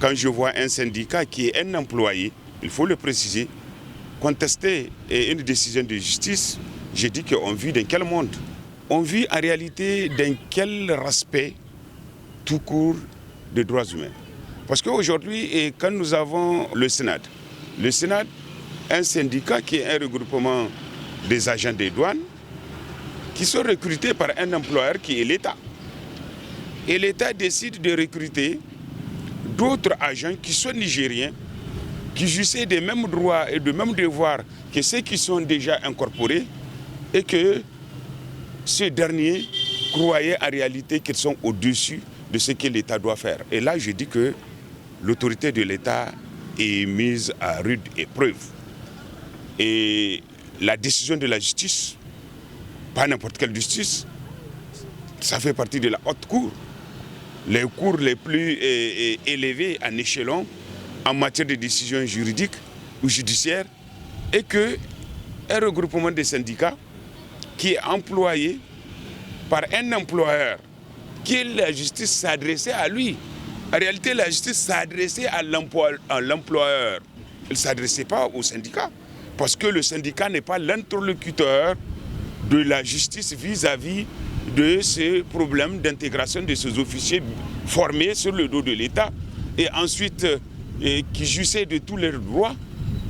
quand je vois un syndicat qui est un employé, il faut le préciser, contester une décision de justice, je dis qu'on vit dans quel monde? On vit en réalité dans quel respect tout court des droits humains? Parce qu'aujourd'hui, quand nous avons le Sénat, un syndicat qui est un regroupement des agents des douanes, qui sont recrutés par un employeur qui est l'État. Et l'État décide de recruter d'autres agents qui sont nigériens, qui jouissaient des mêmes droits et des mêmes devoirs que ceux qui sont déjà incorporés, et que ces derniers croyaient en réalité qu'ils sont au-dessus de ce que l'État doit faire. Et là, je dis que l'autorité de l'État est mise à rude épreuve. Et la décision de la justice, pas n'importe quelle justice, ça fait partie de la haute cour. Les cours les plus élevés en échelon en matière de décision juridique ou judiciaire, et qu'un regroupement de syndicats qui est employé par un employeur, que la justice s'adressait à lui. En réalité, la justice s'adressait à l'employeur. Elle ne s'adressait pas au syndicat, parce que le syndicat n'est pas l'interlocuteur de la justice vis-à-vis de ces problèmes d'intégration de ces officiers formés sur le dos de l'État et ensuite qui jouissaient de tous leurs droits,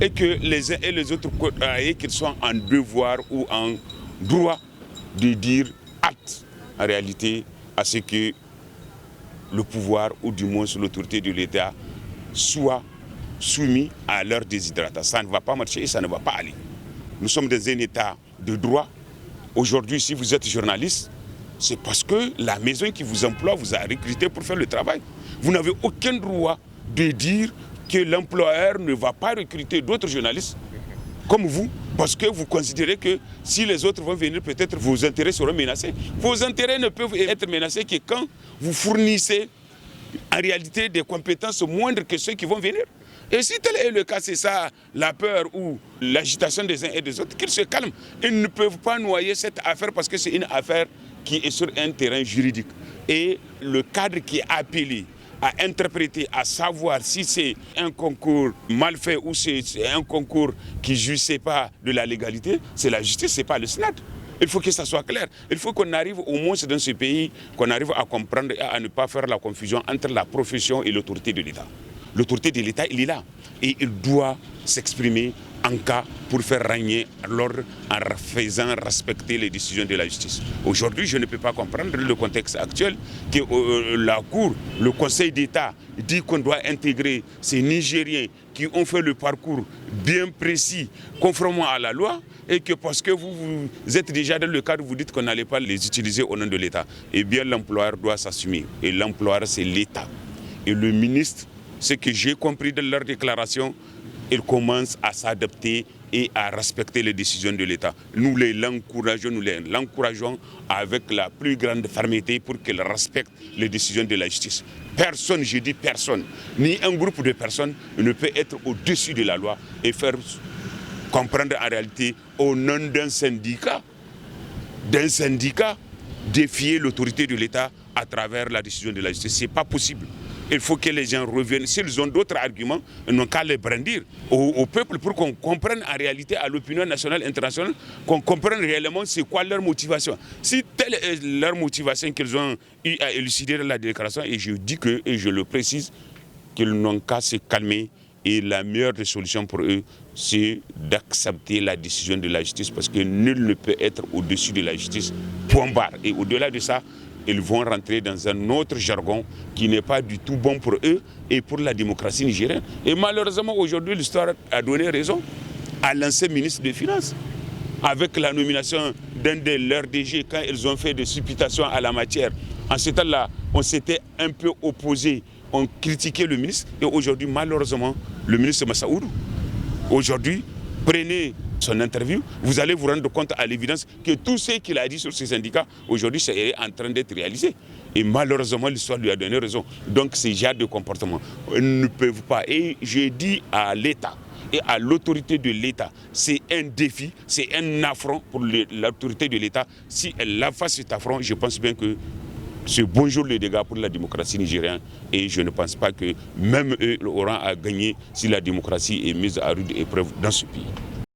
et que les uns et les autres croyaient qu'ils sont en devoir ou en droit de dire acte en réalité à ce que le pouvoir ou du moins l'autorité de l'État soit soumis à leur déshydratation. Ça ne va pas marcher et ça ne va pas aller. Nous sommes dans un état de droit. Aujourd'hui, si vous êtes journaliste, c'est parce que la maison qui vous emploie vous a recruté pour faire le travail. Vous n'avez aucun droit de dire que l'employeur ne va pas recruter d'autres journalistes comme vous, parce que vous considérez que si les autres vont venir, peut-être vos intérêts seront menacés. Vos intérêts ne peuvent être menacés que quand vous fournissez en réalité des compétences moindres que ceux qui vont venir. Et si tel est le cas, c'est ça la peur ou l'agitation des uns et des autres, qu'ils se calment. Ils ne peuvent pas noyer cette affaire parce que c'est une affaire qui est sur un terrain juridique. Et le cadre qui est appelé à interpréter, à savoir si c'est un concours mal fait ou c'est un concours qui ne jouissait pas de la légalité, c'est la justice, ce n'est pas le Sénat. Il faut que ça soit clair. Il faut qu'on arrive au moins dans ce pays, qu'on arrive à comprendre et à ne pas faire la confusion entre la profession et l'autorité de l'État. L'autorité de l'État, il est là. Et il doit s'exprimer en cas pour faire régner l'ordre en faisant respecter les décisions de la justice. Aujourd'hui, je ne peux pas comprendre le contexte actuel que la Cour, le Conseil d'État dit qu'on doit intégrer ces Nigériens qui ont fait le parcours bien précis, conformément à la loi, et que parce que vous êtes déjà dans le cadre, vous dites qu'on n'allait pas les utiliser au nom de l'État. Eh bien, l'employeur doit s'assumer. Et l'employeur, c'est l'État. Et le ministre, ce que j'ai compris de leur déclaration, il commence à s'adapter et à respecter les décisions de l'État. Nous l'encourageons avec la plus grande fermeté pour qu'il respecte les décisions de la justice. Personne, je dis personne, ni un groupe de personnes ne peut être au-dessus de la loi et faire comprendre en réalité au nom d'un syndicat, défier l'autorité de l'État à travers la décision de la justice. Ce n'est pas possible. Il faut que les gens reviennent. S'ils ont d'autres arguments, ils n'ont qu'à les brandir au peuple pour qu'on comprenne en réalité, à l'opinion nationale et internationale, qu'on comprenne réellement c'est quoi leur motivation. Si telle est leur motivation qu'ils ont eu à élucider dans la déclaration, et je dis que, et je le précise, qu'ils n'ont qu'à se calmer. Et la meilleure des solutions pour eux, c'est d'accepter la décision de la justice, parce que nul ne peut être au-dessus de la justice, point barre. Et au-delà de ça, ils vont rentrer dans un autre jargon qui n'est pas du tout bon pour eux et pour la démocratie nigérienne. Et malheureusement, aujourd'hui, l'histoire a donné raison à l'ancien ministre des Finances. Avec la nomination d'un de leurs DG, quand ils ont fait des supputations à la matière, en ce temps-là, on s'était un peu opposé, on critiquait le ministre. Et aujourd'hui, malheureusement, le ministre Massaoudou, aujourd'hui, prenez son interview, vous allez vous rendre compte à l'évidence que tout ce qu'il a dit sur ces syndicats, aujourd'hui, c'est en train d'être réalisé. Et malheureusement, l'histoire lui a donné raison. Donc, ces genres de comportements ne peuvent pas. Et je dis à l'État et à l'autorité de l'État, c'est un défi, c'est un affront pour l'autorité de l'État. Si elle a fait cet affront, je pense bien que C'est bonjour les dégâts pour la démocratie nigérienne et je ne pense pas que même eux auront à gagner si la démocratie est mise à rude épreuve dans ce pays.